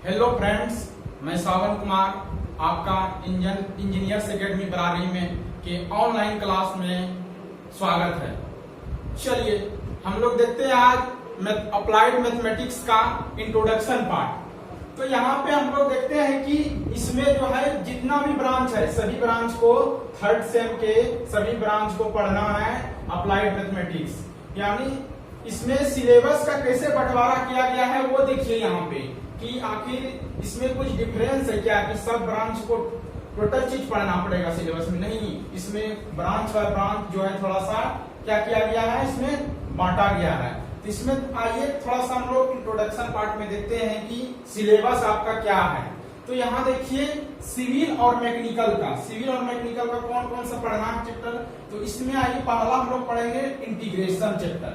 Hello friends, मैं सावन कुमार आपका engineers academy Barari में के ऑनलाइन क्लास में स्वागत है। चलिए हम लोग देखते हैं आज अप्लाइड मैथमेटिक्स का इंट्रोडक्शन पार्ट। तो यहाँ पे हम लोग देखते हैं कि इसमें जो है जितना भी ब्रांच है सभी ब्रांच को थर्ड सेम के सभी ब्रांच को पढ़ना है अप्लाइड मैथमेटिक्स। यानी इसमें सिलेबस का कैसे बंटवारा किया गया है वो देखिए यहाँ पे कि आखिर इसमें कुछ डिफरेंस है क्या कि सब ब्रांच को टोटल चीज पढ़ना पड़ेगा सिलेबस में। नहीं, इसमें ब्रांच बाय ब्रांच जो है थोड़ा सा क्या किया गया है, इसमें बांटा गया है। तो इसमें आइए थोड़ा सा हम लोग इंट्रोडक्शन पार्ट में देखते हैं कि सिलेबस आपका क्या है। तो यहाँ देखिए सिविल और मैकेनिकल का कौन कौन सा पढ़ना है चैप्टर। तो इसमें आइए पहला हम लोग पढ़ेंगे इंटीग्रेशन चैप्टर,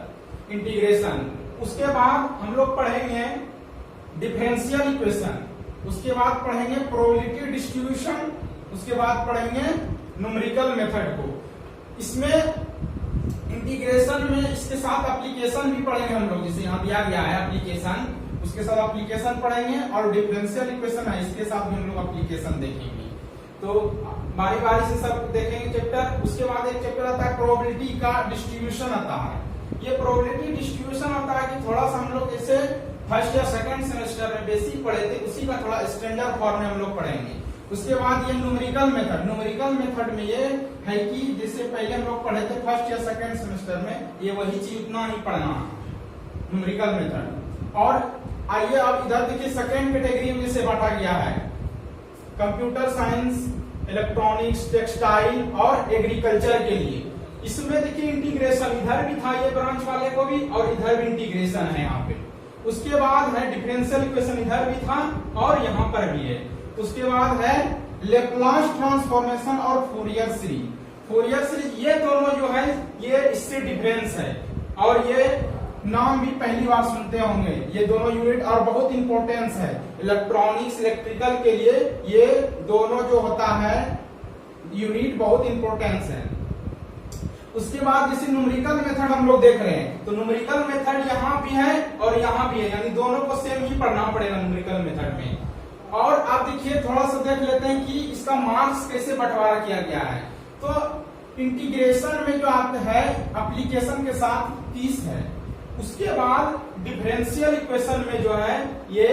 इंटीग्रेशन। उसके बाद हम लोग पढ़ेंगे डिफरेंशियल इक्वेशन, उसके बाद पढ़ेंगे प्रोबेबिलिटी डिस्ट्रीब्यूशन, उसके बाद पढ़ेंगे न्यूमेरिकल मेथड को। इसमें इंटीग्रेशन में इसके साथ एप्लीकेशन भी पढ़ेंगे हम लोग, जैसे यहाँ दिया गया है एप्लीकेशन, उसके साथ एप्लीकेशन पढ़ेंगे और डिफरेंशियल इक्वेशन है इसके साथ भी हम लोग एप्लीकेशन देखेंगे। तो बारी बारी से सब देखेंगे चैप्टर। उसके बाद एक चैप्टर आता है प्रोबेबिलिटी का डिस्ट्रीब्यूशन आता है। ये प्रोबेबिलिटी डिस्ट्रीब्यूशन होता है कि थोड़ा सा हम लोग जैसे फर्स्ट या सेकंड सेमेस्टर में बेसिक पढ़े थे उसी का थोड़ा स्टैंडर्ड फॉर्म में हम लोग पढ़ेंगे। उसके बाद ये न्यूमेरिकल मेथड में ये है कि जैसे पहले हम लोग पढ़े थे फर्स्ट या सेकंड सेमेस्टर में, ये वही चीज उतना ही पढ़ना है न्यूमेरिकल मेथड। और आइए अब इधर देखिए सेकंड कैटेगरी में जैसे बांटा गया है कंप्यूटर साइंस, इलेक्ट्रॉनिक्स, टेक्सटाइल और एग्रीकल्चर के लिए। इसमें देखिए इंटीग्रेशन इधर भी था ये ब्रांच वाले को भी और इधर भी इंटीग्रेशन है यहाँ पे। उसके बाद है डिफरेंशियल इक्वेशन इधर भी था और यहाँ पर भी है। उसके बाद है लेप्लास ट्रांसफॉर्मेशन और फोरियर सीरीज ये दोनों जो है ये इससे डिफरेंस है और ये नाम भी पहली बार सुनते होंगे ये दोनों यूनिट और बहुत इंपॉर्टेंस है इलेक्ट्रॉनिक्स इलेक्ट्रिकल के लिए। ये दोनों जो होता है यूनिट बहुत इंपॉर्टेंस है। उसके बाद जैसे न्यूमेरिकल मेथड हम लोग देख रहे हैं तो न्यूमेरिकल मेथड यहाँ भी है और यहाँ भी है, यानी दोनों को सेम ही पढ़ना पड़ेगा न्यूमेरिकल मेथड में। और आप देखिए थोड़ा सा देख लेते हैं कि इसका मार्क्स कैसे बंटवारा किया गया है। तो इंटीग्रेशन में जो आप है एप्लीकेशन के साथ 30 है। उसके बाद डिफरेंशियल इक्वेशन में जो है ये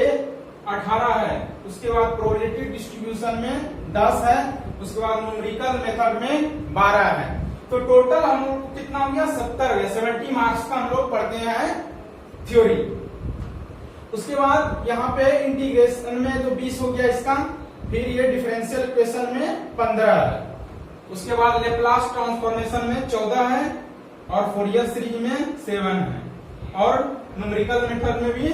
18 है। उसके बाद प्रोबेबिलिटी डिस्ट्रीब्यूशन में 10 है। उसके बाद न्यूमेरिकल मेथड में 12 है। तो टोटल हम लोग कितना हो गया 70 मार्क्स का हम लोग पढ़ते हैं थ्योरी। उसके बाद यहाँ पे इंटीग्रेशन में तो 20 हो गया इसका, फिर ये डिफरेंशियल इक्वेशन में 15 है। उसके बाद लेप्लास ट्रांसफॉर्मेशन में 14 है और फोरियर सीरीज में 7 है और न्यूमेरिकल मेथड में भी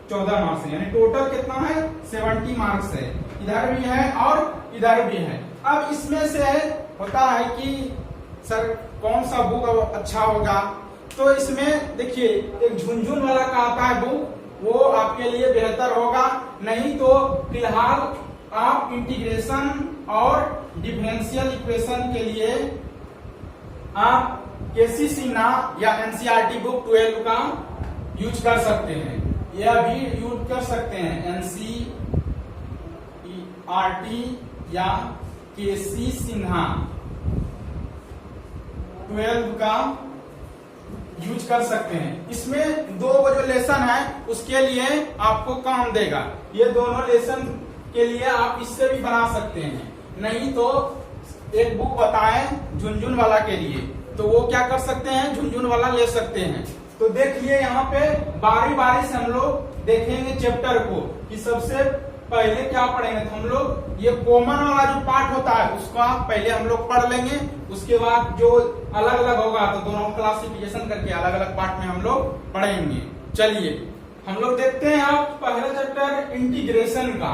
14 मार्क्स है, यानी टोटल कितना है 70 मार्क्स है। इधर भी है और इधर भी है। अब इसमें से होता है कि सर कौन सा बुक अच्छा होगा, तो इसमें देखिए एक झुनझुन वाला का आता है बुक, वो आपके लिए बेहतर होगा। नहीं तो फिलहाल आप इंटीग्रेशन और डिफरेंशियल इक्वेशन के लिए आप केसी सिन्हा या एनसीईआरटी बुक 12 का यूज कर सकते हैं, यह भी यूज कर सकते हैं एनसीईआरटी या केसी सिन्हा 12 का यूज कर सकते हैं। इसमें दो जो लेसन है उसके लिए आपको काम देगा। ये दोनों लेसन के लिए आप इससे भी बना सकते हैं। नहीं तो एक बुक बताएं झुनझुन वाला के लिए, तो वो क्या कर सकते हैं झुनझुन वाला ले सकते हैं। तो देखिए यहाँ पे बारी बारी से हम लोग देखेंगे चैप्टर को कि सबसे पहले क्या पढ़ेंगे। तो हम लोग ये कॉमन वाला जो पार्ट होता है उसका पहले हम लोग पढ़ लेंगे। उसके बाद जो अलग अलग होगा तो दोनों क्लासिफिकेशन करके अलग अलग पार्ट में हम लोग पढ़ेंगे। चलिए हम लोग देखते हैं अब पहला चैप्टर इंटीग्रेशन का।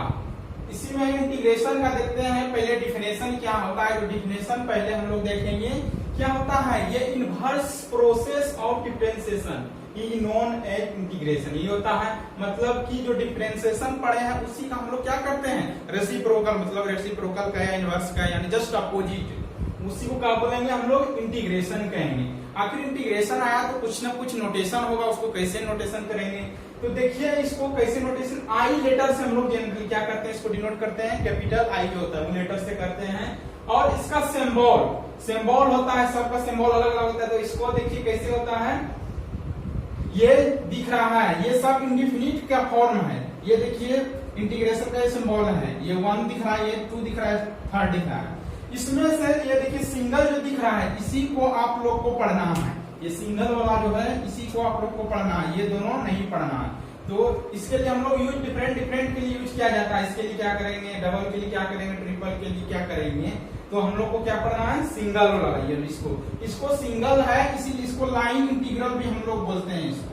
इसी में इंटीग्रेशन का देखते हैं। पहले डिफिनेशन क्या होता है, तो डिफिनेशन पहले हम लोग देखेंगे क्या होता है। ये inverse process of differentiation known as integration ये होता है। मतलब कि जो डिफरेंशिएशन पढ़े हैं उसी का हम लोग क्या करते हैं रेसिप्रोकल, मतलब रेसिप्रोकल का या इनवर्स का यानी जस्ट अपोजिट, उसी को क्या बोलेंगे हम लोग इंटीग्रेशन कहेंगे। आखिर इंटीग्रेशन आया तो कुछ ना कुछ नोटेशन होगा, उसको कैसे नोटेशन करेंगे। तो देखिए इसको कैसे नोटेशन, आई लेटर से हम लोग जनरली क्या करते हैं, इसको डिनोट करते हैं, कैपिटल आई जो होता है वो लेटर से करते हैं। और इसका सिंबल होता है, सबका सिंबल अलग अलग होता है। तो इसको देखिए कैसे होता है, ये दिख रहा है, ये सब इंडिफिनिट का फॉर्म है। ये देखिए इंटीग्रेशन का सिंबल है, ये 1 दिख रहा है, ये 2 दिख रहा है, 3 दिख रहा है। इसमें से ये देखिए सिंगल जो दिख रहा है, इसी को आप लोग को पढ़ना है। ये सिंगल वाला जो है इसी को आप लोग को पढ़ना है, ये दोनों नहीं पढ़ना है। तो इसके लिए हम लोग यूज डिफरेंट के लिए यूज किया जाता है। इसके लिए क्या करेंगे, डबल के लिए क्या करेंगे, ट्रिपल के लिए क्या करेंगे। तो हम लोग को क्या पढ़ना है, सिंगल वाला। ये इसको सिंगल है, इसीलिए इसको लाइन इंटीग्रल भी हम लोग बोलते हैं। इसको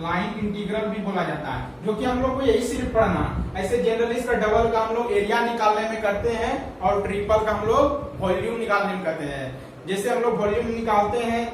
लाइन इंटीग्रल भी बोला जाता है, जो कि हम लोग को यही सिर्फ पढ़ना। ऐसे जनरली इसका डबल का हम लोग एरिया निकालने में करते हैं और ट्रिपल का हम लोग वॉल्यूम निकालने में करते हैं। जैसे हम लोग वॉल्यूम निकालते हैं,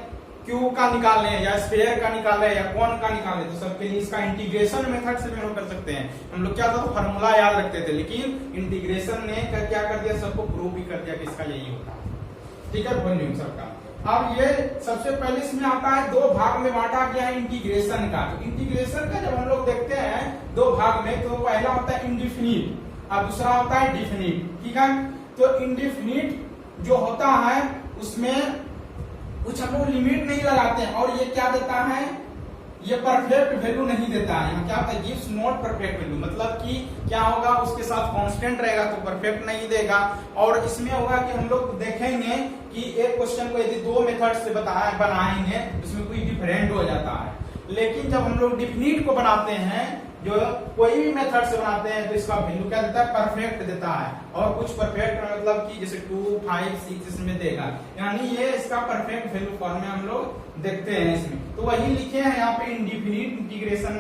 क्यूब का निकाल रहे हैं या स्फीयर का निकाल रहे हैं या कोन का निकाल रहे हैं, तो सबके लिए इसका इंटीग्रेशन मेथड से भी हम कर सकते हैं। हम लोग क्या था, फॉर्मूला याद रखते थे, लेकिन इंटीग्रेशन ने क्या कर दिया, सबको प्रूव भी कर दिया कि इसका यही होता है। ठीक है, वॉल्यूम सबका। अब ये सबसे पहले इसमें आता है, 2 भाग में बांटा गया है इंटीग्रेशन का। तो इंटीग्रेशन का जब हम लोग देखते हैं 2 भाग में, तो पहला होता है इंडिफिनिट और दूसरा होता है डिफिनिट। ठीक है, तो इंडिफिनिट जो होता है उसमें कुछ हम लोग लिमिट नहीं लगाते हैं, और ये क्या देता है, ये परफेक्ट वैल्यू नहीं देता है। यहाँ क्या होता है, गिव्स नॉट परफेक्ट वैल्यू, मतलब कि क्या होगा, उसके साथ कांस्टेंट रहेगा तो परफेक्ट नहीं देगा। और इसमें होगा कि हम लोग देखेंगे कि एक क्वेश्चन को यदि 2 मेथड से बनाएंगे उसमें कोई डिफरेंट हो जाता है। लेकिन जब हम लोग डिफिनिट को बनाते हैं, जो कोई भी मेथड से बनाते हैं, तो इसका वैल्यू क्या देता है, परफेक्ट देता है। और कुछ परफेक्ट मतलब कि जैसे 2, 5, 6 इसमें देगा, यानी ये इसका परफेक्ट वैल्यू फॉर्म में हम लोग देखते हैं इसमें। तो वही लिखे हैं यहाँ पे, indefinite integration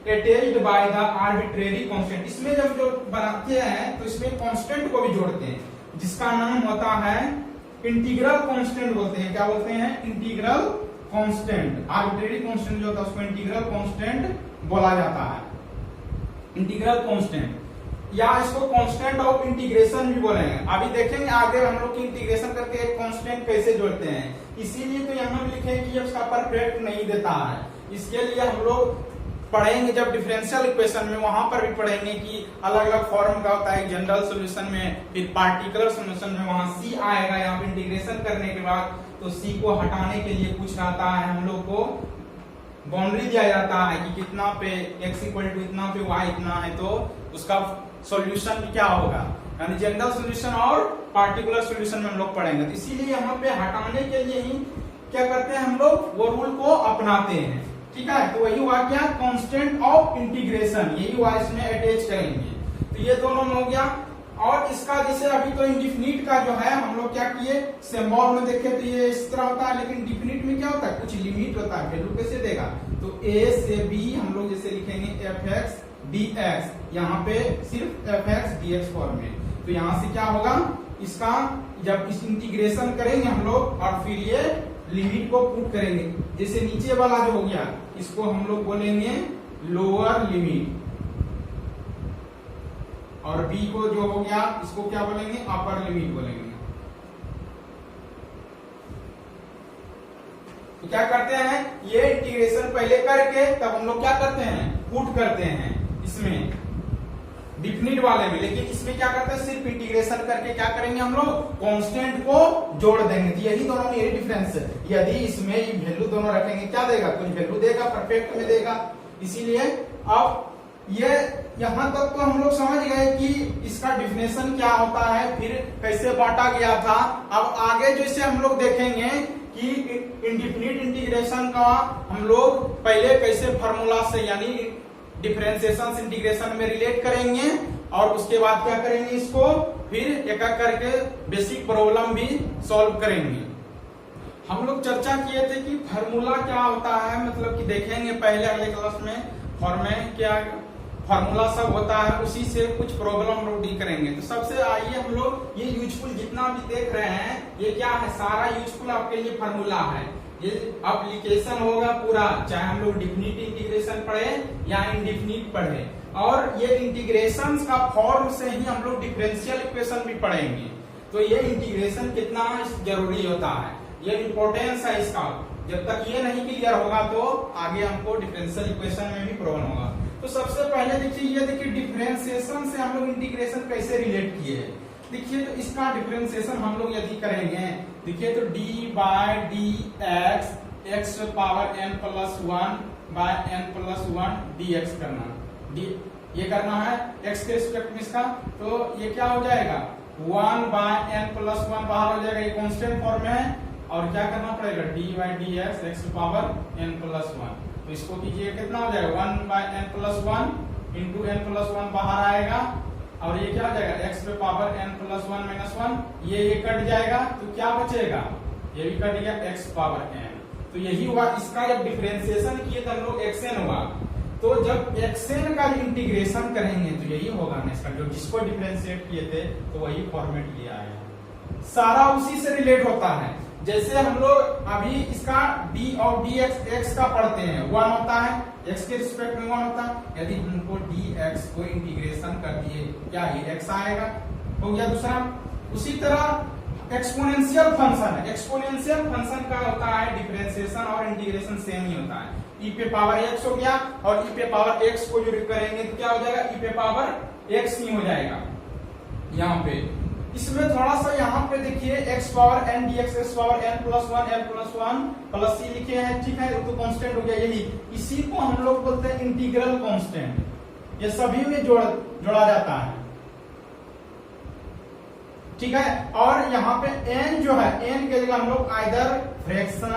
attached by the arbitrary constant. इसमें जब जो बनाते हैं तो इसमें कांस्टेंट को भी जोड़ते हैं, जिसका नाम होता है इंटीग्रल कांस्टेंट बोलते हैं। क्या बोलते हैं, इंटीग्रल कांस्टेंट। आर्बिट्रेरी कांस्टेंट जो होता है उसको इंटीग्रल कांस्टेंट बोला जाता है, इंटीग्रल कांस्टेंट, या इसको कांस्टेंट ऑफ इंटीग्रेशन भी बोलेंगे। अभी देखेंगे आगे हम लोग इंटीग्रेशन करके एक कांस्टेंट कैसे जोड़ते हैं। इसीलिए तो यहाँ भी लिखे कि इसका परफेक्ट नहीं देता है। इसके लिए हम लोग पढ़ेंगे जब डिफरेंशियल इक्वेशन में, वहां पर भी पढ़ेंगे कि अलग अलग फॉर्म का होता है। जनरल सॉल्यूशन में, फिर पार्टिकुलर सॉल्यूशन में वहां सी आएगा। यहाँ पे इंटीग्रेशन करने के बाद तो सी को हटाने के लिए कुछ रहता है, हम लोग को बाउंड्री दिया जाता है कि कितना पे x इक्वल टू इतना पे y इतना है, तो उसका सॉल्यूशन क्या होगा, यानी जनरल सॉल्यूशन और पार्टिकुलर सॉल्यूशन में हम लोग पढ़ेंगे। तो इसीलिए यहाँ पे हटाने के लिए ही क्या करते हैं हम लोग, वो रूल को अपनाते हैं। ठीक है, तो वही हुआ क्या, कांस्टेंट ऑफ इंटीग्रेशन, यही हुआ, इसमें अटैच करेंगे। तो ये दोनों में हो गया। और इसका जैसे अभी तो इंडिफिनिट का जो है हम लोग क्या किए, सिंबल में देखे तो ये इस तरह होता है, लेकिन डिफिनिट में क्या होता है, कुछ लिमिट होता है। वैल्यू कैसे देगा, तो a से b हम लोग जैसे लिखेंगे fx dx, यहाँ पे सिर्फ fx dx फॉर्म में। तो यहाँ से क्या होगा, इसका जब इस इंटीग्रेशन करेंगे हम लोग और फिर ये लिमिट को पुट करेंगे, जैसे नीचे वाला जो हो गया इसको हम लोग बोलेंगे लोअर लिमिट, और b को जो हो गया इसको क्या बोलेंगे, अपर लिमिट बोलेंगे। तो क्या करते हैं, ये इंटीग्रेशन पहले करके तब हम लोग क्या करते हैं, पुट करते हैं इसमें डिफिनिट वाले में। लेकिन इसमें क्या करते हैं, सिर्फ इंटीग्रेशन करके क्या करेंगे हम लोग, कांस्टेंट को जोड़ देंगे। तो यही दोनों में यही डिफरेंस है। यदि इसमें ये वैल्यू दोनों रखेंगे, क्या देगा, कुछ वैल्यू देगा, परफेक्ट में देगा। इसीलिए अब ये यहाँ तक तो हम लोग समझ गए कि इसका डिफिनेशन क्या होता है, फिर कैसे बांटा गया था। अब आगे जैसे हम लोग देखेंगे कि इंडिफिनिट इंटीग्रेशन का हम लोग पहले कैसे फार्मूला से यानी डिफरेंशिएशन इंटीग्रेशन में रिलेट करेंगे, और उसके बाद क्या करेंगे, इसको फिर एक एक करके बेसिक प्रॉब्लम भी सॉल्व करेंगे। हम लोग चर्चा किए थे कि फार्मूला क्या होता है, मतलब कि देखेंगे पहले अगले क्लास में क्या फार्मूला सब होता है, उसी से कुछ प्रॉब्लम हम लोग डील करेंगे। तो सबसे आइए हम लोग ये यूजफुल जितना भी देख रहे हैं, ये क्या है, सारा यूजफुल आपके लिए फार्मूला है। ये एप्लीकेशन होगा पूरा, चाहे हम लोग डिफिनिट इंटीग्रेशन पढ़े या इंडिफिनिट पढ़े। और ये इंटीग्रेशन का फॉर्म से ही हम लोग डिफरेंशियल इक्वेशन भी पढ़ेंगे। तो ये इंटीग्रेशन कितना जरूरी होता है। ये इंपॉर्टेंस है इसका। जब तक ये नहीं क्लियर होगा तो आगे हमको डिफरेंशियल इक्वेशन में भी प्रॉब्लम होगा। तो सबसे पहले देखिए, ये देखिए डिफरेंशिएशन से हम लोग इंटीग्रेशन कैसे रिलेट किए हैं। देखिए तो इसका डिफरेंशिएशन हम लोग यदि करेंगे, देखिए तो D by D x power n plus 1 by n plus 1 dx करना, डी ये करना है x के रिस्पेक्ट में इसका। तो ये क्या हो जाएगा 1 बाय n प्लस 1 बाहर हो जाएगा, ये कांस्टेंट फॉर्म में है। और क्या करना पड़ेगा D by D x power n plus 1। तो इसको कीजिए कितना हो जाएगा 1 by n plus 1 into n plus 1 बाहर आएगा। और ये क्या हो जाएगा x पे पावर n प्लस 1 माइनस 1, ये कट जाएगा तो क्या बचेगा, ये भी कट गया x पावर n। तो यही हुआ इसका। जब डिफरेंशिएशन किए तो हम लोग xn हुआ, तो जब xn का इंटीग्रेशन करेंगे तो यही होगा ना इसका, जो जिसको डिफरेंशिएट किए थे तो वही फॉर्मेट लिया है। सारा उसी से रिलेट होता है। जैसे हम लोग अभी इसका d और dx x का पढ़ते हैं 1 होता है, x के रिस्पेक्ट में 1 होता है। यदि हमको dx को इंटीग्रेशन कर दिए क्या ये x आएगा, हो गया दूसरा। उसी तरह एक्सपोनेंशियल फंक्शन है, एक्सपोनेंशियल फंक्शन का होता है डिफरेंशिएशन और इंटीग्रेशन सेम ही होता है। e पे पावर x हो गया और e पे पावर x को जो करेंगे तो क्या हो जाएगा e पे पावर x ही हो जाएगा यहाँ पे। इसमें थोड़ा सा यहाँ पे देखिए x power n dx x power n plus 1 l plus 1 plus c लिखे हैं, ठीक है, तो कांस्टेंट हो गया यही। इसी को हम लोग बोलते हैं इंटीग्रल कांस्टेंट। ये सभी में जोड़ा जाता है, ठीक है। और यहाँ पे n जो है, n के जगह हम लोग आइदर फ्रैक्शन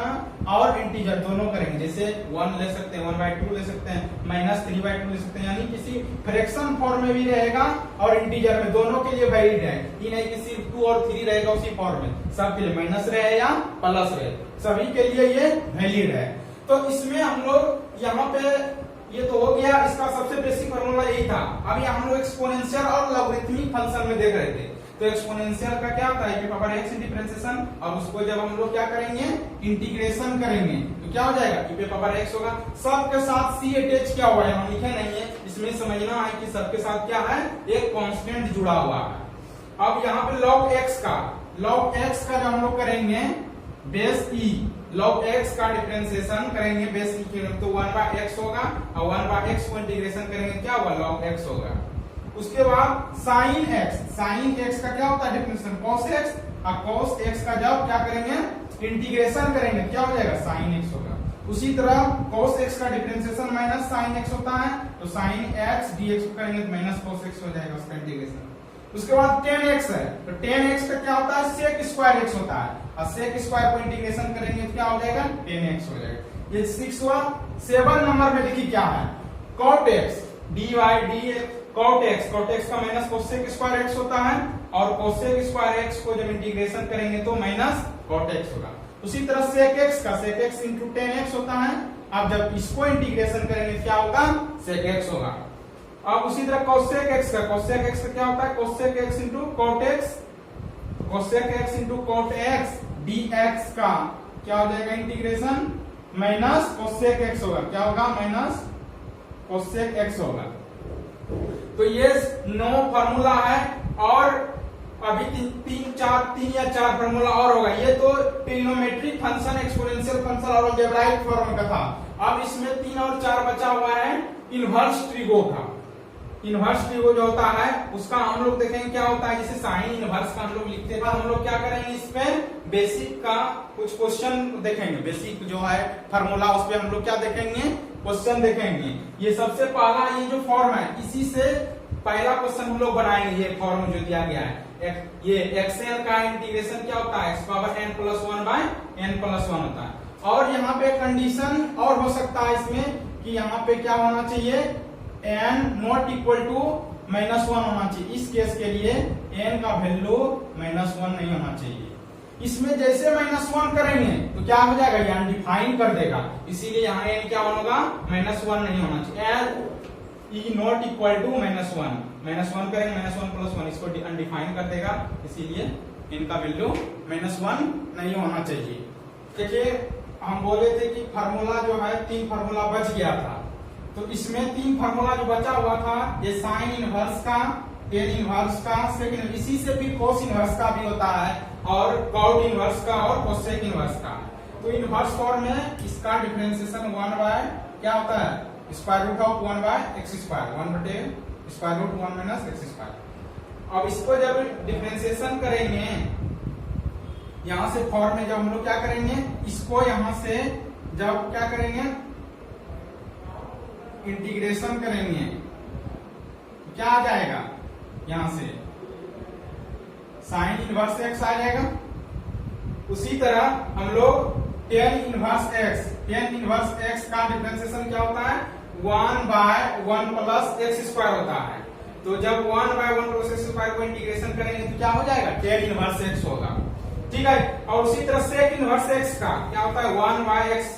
और इंटीजर दोनों करेंगे। जैसे 1 ले सकते हैं, 1/2 ले सकते हैं, -3/2 ले सकते हैं, यानी किसी फ्रैक्शन फॉर्म में भी रहेगा और इंटीजर में, दोनों के लिए वैलिड है। ये नहीं किसी 2 और 3 रहेगा उसी फॉर्म में, सब के लिए माइनस रहे या प्लस रहे, सभी के लिए ये वैलिड है। तो इसमें हम लोग यहाँ पे ये तो हो गया, इसका सबसे बेसिक फॉर्मूला यही था। अब यहाँ हम लोग एक्सपोनेंशियल और लॉगरिथमिक फंक्शन में देख रहे थे। तो एक्सपोनेंशियल का क्या होता है e पावर x डिफरेंशिएशन, और उसको जब हम लोग क्या करेंगे इंटीग्रेशन करेंगे तो क्या हो जाएगा e पावर x होगा। सबके साथ c अटैच क्या हुआ है, हम लिखे नहीं है, इसमें समझना है कि सबके साथ क्या है एक कांस्टेंट जुड़ा हुआ है। अब यहाँ पे log x का जब हम लोग करेंगे बेस e, log x का डिफरेंशिएशन करेंगे बेस e के, तो 1/x होगा और 1/x को इंटीग्रेशन करेंगे क्या होगा log x होगा। उसके बाद साइन x का क्या होता है डिफरेंशिएशन cos x, और cos x का जब क्या करेंगे इंटीग्रेशन करेंगे क्या हो जाएगा sin x होगा। उसी तरह cos x का डिफरेंशिएशन माइनस sin x होता है, तो sin x dx को करेंगे तो माइनस cos x हो जाएगा उसका इंटीग्रेशन। उसके बाद tan x है, तो tan x का क्या होता है sec स्क्वायर x होता है, और sec स्क्वायर को इंटीग्रेशन करेंगे तो क्या हो जाएगा tan x हो जाएगा। ये 6वां। 7 नंबर में देखिए क्या है cot x dy dx cot x का माइनस cosec स्क्वायर x होता है, और cosec स्क्वायर x को जब इंटीग्रेशन करेंगे तो माइनस cot x होगा। उसी तरह sec x into tan x होता है, अब जब इसको इंटीग्रेशन करेंगे क्या होगा sec x होगा। अब उसी तरह cosec x का क्या होता है cosec x into cot x dx का क्या हो जाएगा इंटीग्रेशन माइनस cosec x होगा, क्या होगा माइनस cosec x होगा। तो ये 9 फार्मूला है, और अभी 3 या 4 फार्मूला और होगा। ये तो ट्रिग्नोमेट्रिक फंक्शन, एक्सपोनेंशियल फंक्शन और अलजेब्राइक फॉर्म का था। अब इसमें 3 और 4 बचा हुआ है इनवर्स ट्रिगो का। इनवर्स ट्रिगो जो होता है उसका हम लोग देखेंगे क्या होता है। जैसे साइन इनवर्स का हम लोग लिखते हैं, हम लोग क्या करेंगे इसमें बेसिक का कुछ क्वेश्चन देखेंगे। बेसिक जो है फार्मूला उस पे हम लोग क्या देखेंगे क्वेश्चन देखेंगे। ये सबसे पहला ये जो फॉर्म है इसी से पहला क्वेश्चन हम लोग बनाएंगे। ये फॉर्म जो दिया गया है, ये एक्सएल का इंटीग्रेशन क्या होता है x power n plus 1 by n plus 1 होता है। और यहाँ पे कंडीशन और हो सकता है इसमें कि यहाँ पे क्या होना चाहिए n नॉट इक्वल टू -1 होना चाहिए। इस केस के लिए n का वैल्यू -1 नहीं होना चाहिए। इसमें जैसे -1 करेंगे तो क्या हो जाएगा, ये अनडिफाइन कर देगा, इसीलिए यहाँ n क्या होगा -1 नहीं होना चाहिए। ई नॉट इक्वल टू -1 करेंगे -1 प्लस 1 इसको अनडिफाइन कर देगा, इसीलिए इनका वैल्यू -1 नहीं होना चाहिए। देखिए हम बोले थे कि फार्मूला जो है 3 फार्मूला बच गया था, तो इसमें 3 फार्मूला जो बचा हुआ था ये साइन इनवर्स का, टेन इनवर्स का, सेकंड इसी से फिर कोस इनवर्स का भी होता है। और कॉट इनवर्स का और कोसेक इनवर्स का। तो इनवर्स फॉर्म में इसका डिफरेंशिएशन 1 बाय क्या होता है square root of 1 by x square, 1 बटे square root 1 minus x square. अब इसको जब डिफरेंशिएशन करेंगे यहां से फॉर्म में, जब हम लोग क्या करेंगे इसको यहां से जब क्या करेंगे इंटीग्रेशन करेंगे क्या आ जाएगा यहां से साइन इनवर्स एक्स आ जाएगा। उसी तरह हम लोग टेन इनवर्स एक्स का डिफरेंशिएशन क्या होता है 1 बाय 1 प्लस एक्स स्क्वायर होता है। तो जब 1 बाय 1 प्लस एक्स स्क्वायर को इंटीग्रेशन करेंगे तो क्या हो जाएगा टेन इनवर्स एक्स होगा, ठीक है। और उसी तरह सेक इनवर्स एक्स का क्या होता है 1 by x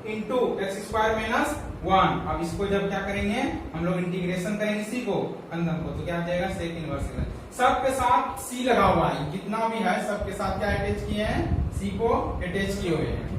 into x square minus 1। अब इसको जब क्या करेंगे हम लोग इंटीग्रेशन करेंगे इसी को अंदर को, तो क्या आ जाएगा सेक इनवर्स एक्स। सबके साथ सी लगा हुआ है, जितना भी है सबके साथ क्या अटैच किए हैं सी को अटैच किए हुए हैं।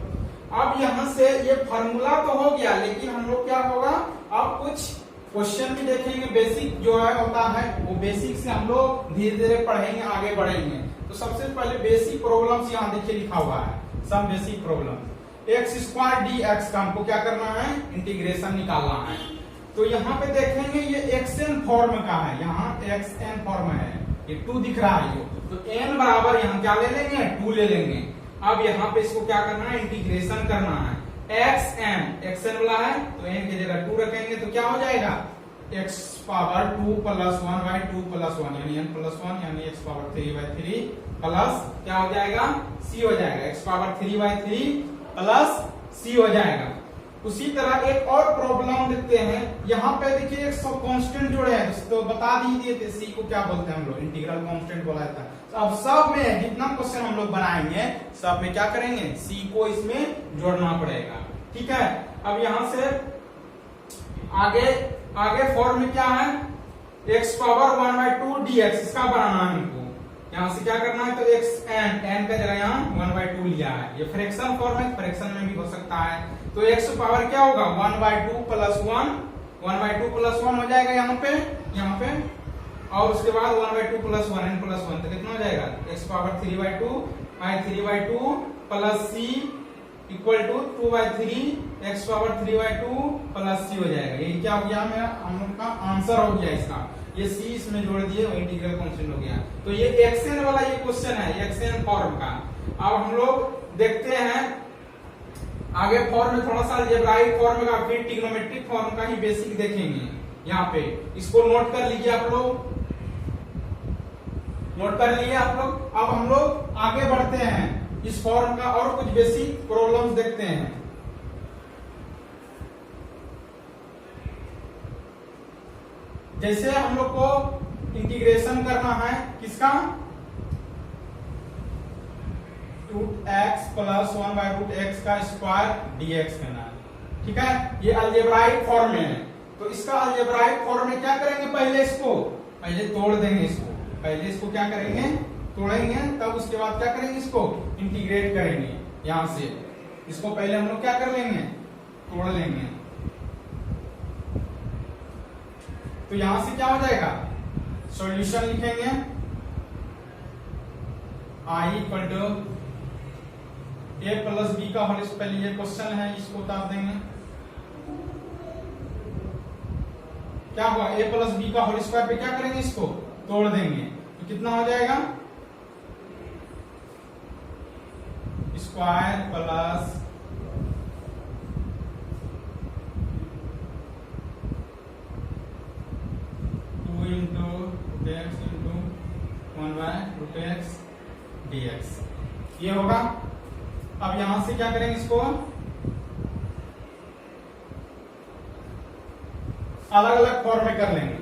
अब यहां से ये फार्मूला तो हो गया, लेकिन हम लोग क्या होगा अब कुछ क्वेश्चन भी देखेंगे। बेसिक जो है होता है वो बेसिक से हम लोग धीरे धीरे पढ़ेंगे, आगे बढ़ेंगे। तो सबसे पहले बेसिक प्रॉब्लम्स यहाँ देखिए लिखा हुआ है, सब basic problem. X square d x का हमको क्या करना है इंटीग्रेशन निकालना है। तो यहाँ पे देखेंगे ये एक्सएन फॉर्म का है, यहाँ एक्सएन फॉर्म है, ये 2 दिख रहा है तो n बराबर यहाँ क्या ले लेंगे 2 ले लेंगे। अब यहाँ पे इसको क्या करना है इंटीग्रेशन करना है। एक्सएन वाला है तो n की जगह 2 रखेंगे तो क्या हो जाएगा x power 2 plus 1 by 2 plus 1 यानी n प्लस 1 यानी x पावर 3 बाय 3 प्लस क्या हो जाएगा c हो जाएगा x power 3 by 3 plus c हो जाएगा। उसी तरह एक और प्रॉब्लम देखते हैं। यहाँ पे देखिए एक सब कांस्टेंट जोड़े हैं तो बता दीजिए थे सी को क्या बोलते हैं हम लोग इंटीग्रल कांस्टेंट बोला जाता है। तो अब सब में जितना क्वेश्चन हम लोग बनाएंगे सब में क्या करेंगे सी को इसमें जोड़ना पड़ेगा, ठीक है। अब यहाँ से आगे फॉर्म में क्या है x पावर 1 बाय 2 dx, इसका बनाना है हमको। यहाँ से क्या करना है तो x n का जगह यहाँ 1 बाय 2 लिया है, ये फ्रैक्शन फॉर्म है, फ्रैक्शन में भी हो सकता है। तो x पावर क्या होगा 1 बाय 2 प्लस 1 हो जाएगा यहाँ पे और उसके बाद 1 बाय 2 प्लस 1 n प्लस 1 तो कितना हो जाएगा x power 3 by 2 by 3 by 2 plus c equal to 2 by 3 x power 3 by 2 plus c हो जाएगा। ये क्या हो गया मेरा हम लोग का आंसर हो गया इसका, ये c इसमें जोड़ दिए वो इंटीग्रल कांस्टेंट हो गया। तो ये एक्सएन वाला ये क्वेश्चन है एक्सएन फॉर्म का। अब हम लोग देखते हैं आगे फॉर्म में थोड़ा सा अलजेब्राइक फॉर्म का फिर ट्रिग्नोमेट्रिक फॉर्म का ही बेसिक देखेंगे। यहाँ पे इसको नोट कर लीजिए आप लोग, नोट कर लिए आप लोग। अब हम लोग आगे बढ़ते हैं इस फॉर्म का और कुछ बेसिक प्रॉब्लम्स देखते हैं। जैसे हम लोग को इंटीग्रेशन करना है किसका root x plus 1 by root x का स्क्वायर dx करना है, ठीक है। ये अलजेब्राइक फॉर्म में है तो इसका अलजेब्राइक फॉर्म में क्या करेंगे पहले तोड़ देंगे इसको, पहले इसको क्या करेंगे तोड़ेंगे तब उसके बाद क्या करेंगे इसको इंटीग्रेट करेंगे। यहां से इसको पहले हम लोग क्या कर लेंगे तोड़ लेंगे। तो यहां से क्या हो जाएगा सॉल्यूशन लिखेंगे i equal to a plus B का होल स्क्वायर, ये क्वेश्चन है इसको उतार देंगे। क्या हुआ a प्लस बी का होल स्क्वायर पे क्या करेंगे इसको तोड़ देंगे तो कितना हो जाएगा square plus into root x into 1 by root x dx ये होगा। अब यहां से क्या करेंगे इसको अलग अलग फॉर्म में कर लेंगे।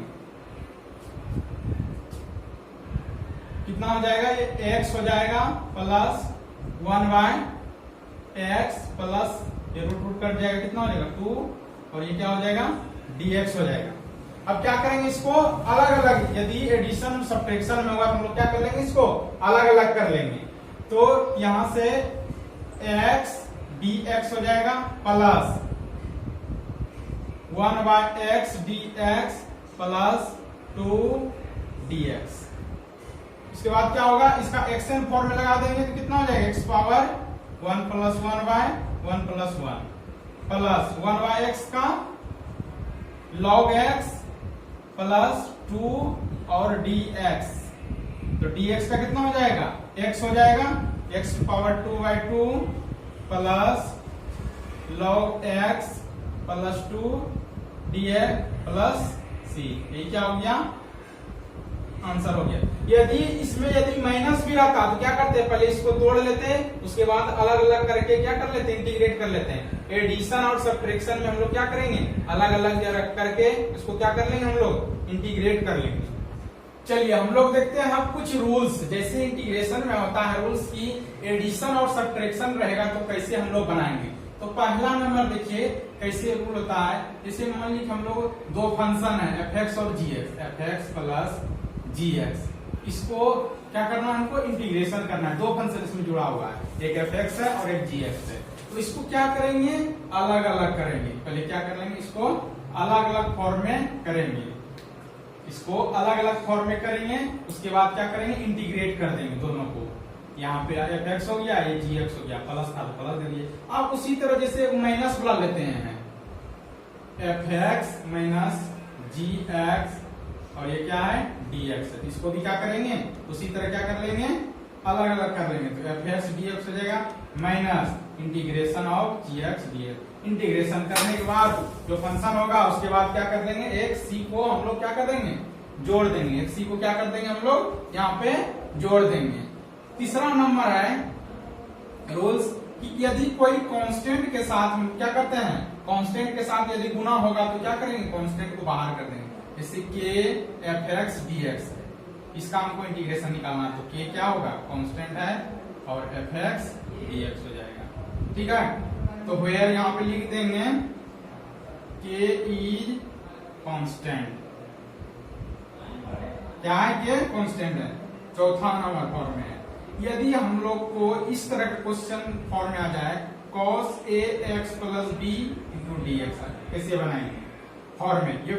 कितना हो जाएगा ये x हो जाएगा प्लस 1 बाय एक्स प्लस ये रूट कट जाएगा कितना हो जाएगा 2 और ये क्या हो जाएगा dx हो जाएगा। अब क्या करेंगे इसको अलग अलग, यदि एडिशन सब्ट्रैक्शन में होगा तो हम लोग क्या कर लेंगे इसको अलग अलग कर लेंगे। तो यहां से x dx हो जाएगा plus 1 by x dx plus 2 dx इसके बाद क्या होगा, इसका एक्सएन फॉर्म में लगा देंगे तो कितना हो जाएगा, x power 1 plus 1 by 1 plus 1 plus 1 by x का log x प्लस 2 और dx, तो dx का कितना हो जाएगा, x हो जाएगा, x power 2 by 2 plus log x plus 2 dx plus c, ये क्या हो गया, आंसर हो गया। यदि माइनस भी रहता तो क्या करते हैं, पहले इसको तोड़ लेते हैं, उसके बाद अलग अलग करके क्या कर लेते हैं, इंटीग्रेट कर लेते हैं। एडिशन और सब्ट्रैक्शन में हम लोग क्या करेंगे, अलग अलग करके इसको क्या कर लेंगे, हम लोग इंटीग्रेट कर लेंगे। चलिए हम लोग देखते हैं अब कुछ रूल्स, जैसे इंटीग्रेशन में होता है रूल्स की एडिशन और सब्ट्रैक्शन रहेगा तो कैसे हम लोग बनाएंगे। तो पहला नंबर देखिए कैसे रूल होता है, जैसे मान लीजिए हम लोग दो फंक्शन है f(x) और g(x), f(x) प्लस gx, इसको क्या करना है, हमको इंटीग्रेशन करना है। दो फंक्शन इसमें जुड़ा हुआ है, एक f(x) है और एक gx है, तो इसको क्या करेंगे, अलग अलग करेंगे। पहले क्या कर लेंगे, इसको अलग अलग फॉर्म में करेंगे, इसको अलग अलग फॉर्म में करेंगे, उसके बाद क्या करेंगे, इंटीग्रेट कर देंगे दोनों को। यहाँ पे f(x) हो गया, ये gx हो गया, प्लस था तो प्लस दे दिए। अब उसी तरह जैसे माइनस बुला लेते हैं, f(x) माइनस gx और ये क्या है, dx है, इसको भी क्या करेंगे, उसी तरह क्या कर लेंगे, अलग अलग कर लेंगे। तो f(x) dx हो जाएगा minus integration of gx dx। Integration करने के बाद जो फंक्शन होगा उसके बाद क्या कर देंगे, एक c को हम लोग क्या कर देंगे, जोड़ देंगे, एक c को क्या कर देंगे, हम लोग यहाँ पे जोड़ देंगे। तीसरा नंबर है रूल्स कि यदि कोई कांस्टेंट के साथ हम क्या करते हैं, कांस्टेंट के साथ यदि गुना होगा तो क्या करेंगे, कांस्टेंट को बाहर कर देंगे। जैसे k f(x) dx है, इसका हमको इंटीग्रेशन निकालना है, तो k क्या होगा, कांस्टेंट है और f(x) dx हो जाएगा। ठीक है, तो वेयर यहाँ पे लिख देंगे k इज कांस्टेंट, क्या है, k कांस्टेंट है। चौथा नंबर फॉर्म में है, यदि हम लोग को इस तरह का क्वेश्चन फॉर्म में आ जाए cos ax plus b into dx, कैसे बनाएंगे फॉर्म में ये,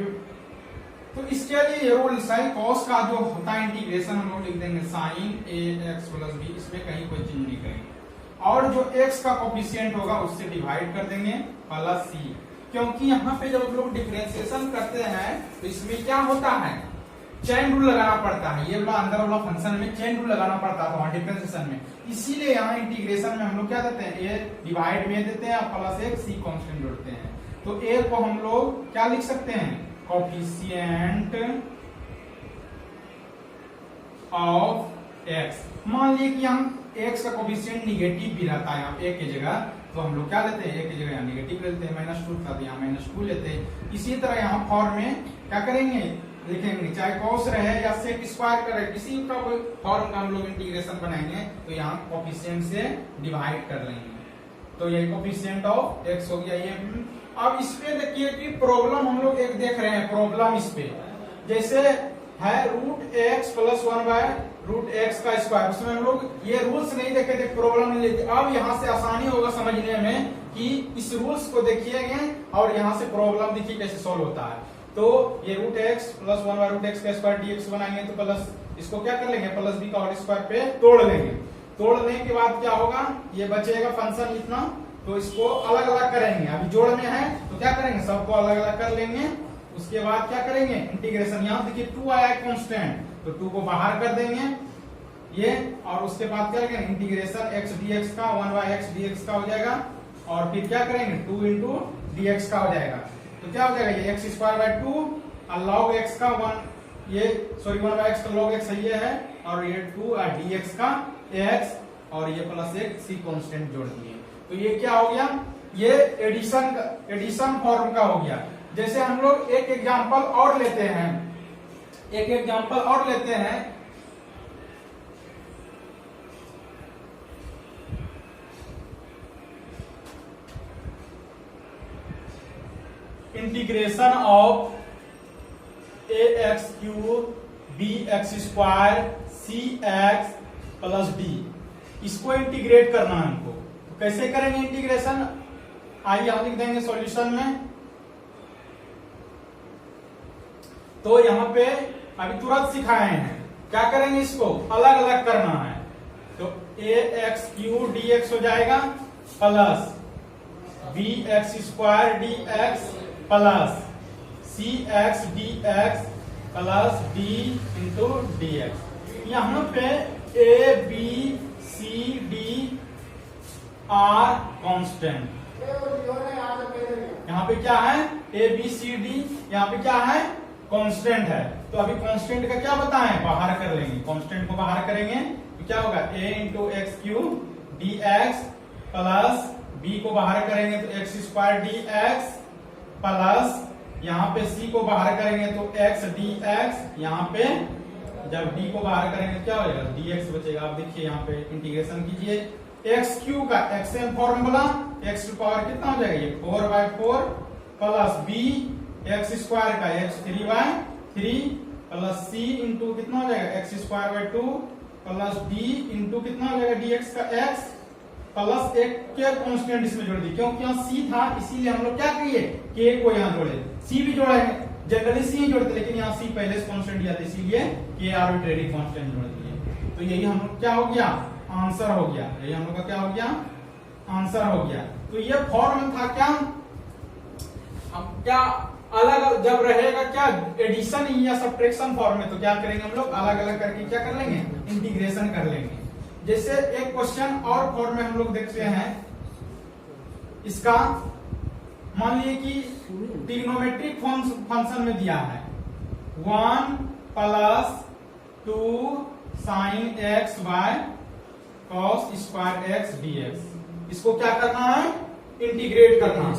तो इसके लिए ये रूल्स है, cos का जो होता है इंटीग्रेशन हम लोग लिख देंगे sin ax प्लस b, इसमें कहीं कोई चेंज नहीं करेंगे, और जो x का कोफिशिएंट होगा उससे डिवाइड कर देंगे प्लस c, क्योंकि यहाँ पे जब लोग डिफरेंशिएशन करते हैं तो इसमें क्या होता है, चेन रूल लगाना पड़ता है, ये वाला अंदर वाला फंक्शन में चेन रूल लगाना पड़ता था डिफरेंशिएशन में, इसीलिए यहाँ इंटीग्रेशन में हम लोग क्या देते हैं, a डिवाइड में देते हैं प्लस एक c कांस्टेंट जोड़ते हैं। तो a को हम लोग क्या लिख सकते हैं, कोफिशिएंट ऑफ x। मान लीजिए कि हम x का कोफिशिएंट निगेटिव भी रहता है यहाँ a की जगह, तो हम लोग क्या लेते हैं, a की जगह यहाँ निगेटिव लेते हैं, -2 था तो यहाँ -2 लेते हैं। इसी तरह यहाँ फॉर्म में क्या करेंगे, लिखेंगे, चाहे कॉस रहे या सेक स्क्वायर करे, किसी का कोई फॉर्म का हम लोग इंटीग्रेशन बनाएंगे तो यहाँ कोफिशिएंट से डिवाइड कर लेंगे, तो ये कोफिशिएंट ऑफ x हो गया ये। अब इस पे देखिए कि प्रॉब्लम हम लोग एक देख रहे हैं, प्रॉब्लम इस पे जैसे है √x प्लस 1 बाय √x का स्क्वायर, उसमें हम लोग ये रूल्स नहीं देखे थे, प्रॉब्लम नहीं लेते। अब यहाँ से आसानी होगा समझने में कि इस रूल्स को देखिएगा और यहाँ से प्रॉब्लम देखिए कैसे सॉल्व होता है। तो ये √x प्लस 1 बाय √x का स्क्वायर dx बनाएंगे तो प्लस इसको क्या कर लेंगे, प्लस b का होल स्क्वायर पे तोड़ लेंगे। तोड़ने के बाद क्या होगा, ये बचेगा फंक्शन इतना, तो इसको अलग अलग करेंगे। अभी जोड़ में है तो क्या करेंगे, सबको अलग अलग कर लेंगे। उसके बाद क्या करेंगे, इंटीग्रेशन, यहाँ देखिए 2 आया है कांस्टेंट, तो 2 को बाहर कर देंगे ये, और उसके बाद क्या करेंगे, इंटीग्रेशन x dx का 1 बाय x dx का हो जाएगा, और फिर क्या करेंगे 2 इंटू dx का हो जाएगा। तो क्या हो जाएगा, ये x स्क्वायर बाय 2 और log x का 1, ये सॉरी 1 बाय x का log x ये है, और ये 2 और dx का x, और ये प्लस एक c कांस्टेंट जोड़ दिए। तो ये क्या हो गया, ये एडिशन फॉर्म का हो गया। जैसे हम लोग एक एग्जांपल और लेते हैं, एक एग्जांपल और लेते हैं, integration of ax³ bx² cx plus d, इसको इंटीग्रेट करना है हमको। तो कैसे करेंगे इंटीग्रेशन, आइए हम लिख देंगे सॉल्यूशन में। तो यहाँ पे अभी तुरंत सिखाए हैं क्या करेंगे, इसको अलग अलग करना है। तो a x cube d x हो जाएगा plus B x square d x plus c x d x plus D into d x. यहां पे a b c d are constant, यहाँ पे क्या है, ए बी सी डी, यहाँ पे क्या है, कांस्टेंट है। तो अभी कांस्टेंट का क्या बताएं, बाहर कर लेंगे, कांस्टेंट को बाहर करेंगे तो क्या होगा, a into x cube d x plus b को बाहर करेंगे तो x square d x plus यहाँ पे सी को बाहर करेंगे तो एक्स डी एक्स, यहाँ पे जब डी को बाहर करेंगे क्या हो जाएगा, डी एक्स बचेगा। आप देखिए यहाँ पे इंटीग्रेशन कीजिए, एक्स क्यू का xm formula, x to power कितना हो जाएगा, ये 4/4 प्लस बी एक्स स्क्वायर का एक्स 3/3 प्लस सी इंटू कितना हो जाएगा, x square 2 plus D into कितना हो जाएगा, डी एक्स का एक्स प्लस एक के कांस्टेंट इसमें जोड़ दी, क्योंकि यहाँ सी था इसीलिए हम लोग क्या किए, के को यहाँ जोड़े, सी भी जोड़ा है, जनरली सी ही जोड़ते लेकिन यहाँ सी पहले से कांस्टेंट दिया था इसीलिए के आर्बिट्रेरी कांस्टेंट जोड़ दिए। तो यही हम लोग क्या हो गया, आंसर हो गया, यही हम लोग का क्या हो गया, आंसर हो गया। तो ये फॉर्म था क्या, अब क्या अलग जब रहेगा क्या एडिशन या सब्ट्रैक्शन फॉर्म में, तो क्या करेंगे हम लोग अलग अलग करके क्या कर लेंगे, इंटीग्रेशन कर लेंगे। जैसे एक क्वेश्चन और फॉर्म में हम लोग देखते हैं, इसका मान लीजिए कि ट्रिग्नोमेट्रिक फंक्शन में दिया है 1 plus 2 sine x by cos square x dx. इसको क्या करना है, इंटीग्रेट करना है,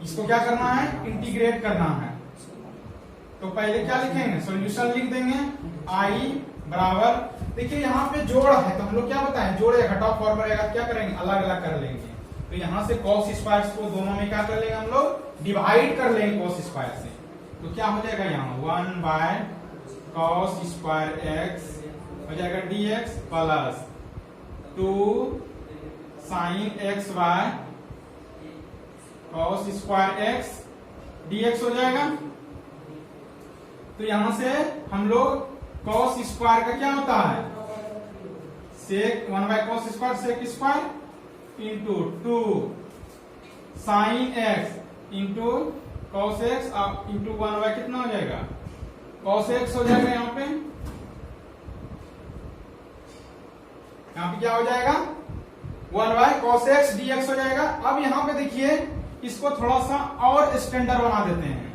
इसको क्या करना है, इंटीग्रेट करना है। तो पहले क्या लिखेंगे, सॉल्यूशन लिख देंगे, आई बराबर, देखिए यहाँ पे जोड़ है तो हम लोग क्या बताएं, जोड़ या घटाव फॉर्म रहेगा, क्या करेंगे अलग अलग कर लेंगे। तो यहाँ से कॉस स्क्वायर को दोनों में क्या कर लेंगे हम लोग, डिवाइड कर लेंगे कॉस स्क्वायर से। तो क्या हो जाएगा, यहाँ 1 बाय कॉस स्क्वायर एक्स हो जाएगा dx plus 2 sine x by cos square x dx हो जाएगा। तो यहां से हम लोग कॉस स्क्वायर का क्या होता है, sec 1 by cos square sec square into 2 sine x into cos x into 1 by कितना हो जाएगा, कॉस एक्स हो जाएगा। यहाँ पे क्या हो जाएगा, 1 बाय कॉस एक्स डीएक्स हो जाएगा। अब यहाँ पे देखिए इसको थोड़ा सा और स्टैंडर्ड बना देते हैं,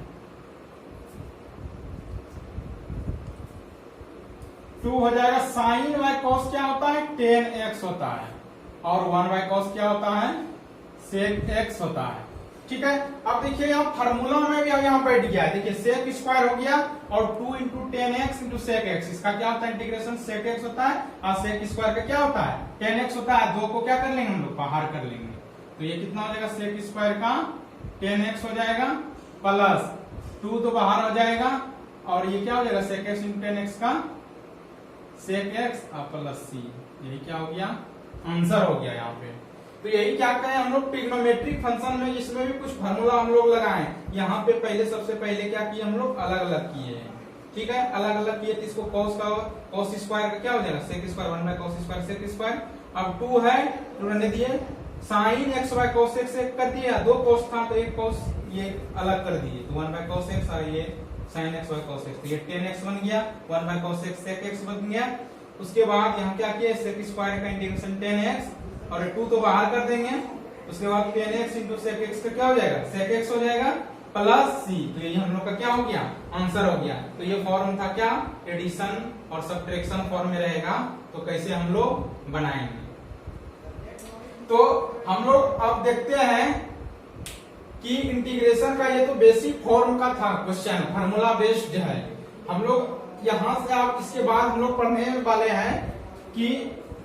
2 हो जाएगा साइन बाय कॉस क्या होता है, 10x होता है, और 1 बाय कॉस क्या होता है, सेक x होता है। ठीक है, अब देखिए यहाँ फार्मूला में भी यहाँ बैठ गया है, देखिए सेक स्क्वायर हो गया और 2 into 10x into sec x, इसका क्या होता है इंटीग्रेशन, सेक एक्स होता है और सेक स्क्वायर का क्या होता है 10x होता है। दो को क्या कर लेंगे हम लोग, बाहर कर लेंगे। तो ये कितना हो जाएगा, सेक स्क्वायर का 10x हो जाएगा प्लस 2 तो बाहर हो जाएगा, और ये क्या हो जाएगा सेक एक्स इंटू 10x का सेक एक्स प्लस सी, यही क्या हो गया, आंसर हो गया यहाँ पे। तो यही क्या कहें हम लोग ट्रिग्नोमेट्रिक फंक्शन में, इसमें भी कुछ फार्मूला हम लोग लगाए यहाँ पे। पहले सबसे पहले क्या किए हम लोग, अलग अलग किए हैं। ठीक है, अलग अलग किए तो इसको कॉस का कॉस स्क्वायर का क्या हो जाएगा, sec square 1 by cos square sec square. अब 2 है, 2 रहने दिए, sine x by cos x कर दिया, 2 कॉस था तो एक कॉस ये अलग कर दिए, तो 1 बाय कॉस एक्स और ये sine x by cos x, ये 10x बन गया, 1 by cos x sec x बन गया। उसके बाद यहाँ क्या किया, सेक स्क्वायर का इंटीग्रेशन 10x और 2 तो बाहर कर देंगे, उसके बाद 10x इंटू सेक एक्स का क्या हो जाएगा, सेक एक्स हो जाएगा प्लस सी। तो ये हम लोग का क्या हो गया, आंसर हो गया। तो ये फॉर्म था क्या, एडिशन और सब्ट्रैक्शन फॉर्म में रहेगा, तो कैसे हम लोग बनाएंगे। तो हम लोग अब देखते हैं कि इंटीग्रेशन का ये तो बेसिक फॉर्म का था क्वेश्चन, फार्मूला बेस्ड है। हम लोग यहां से आप इसके बाद हम लोग पढ़ने वाले हैं कि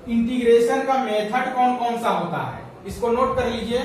इंटीग्रेशन का मेथड कौन कौन सा होता है, इसको नोट कर लीजिए।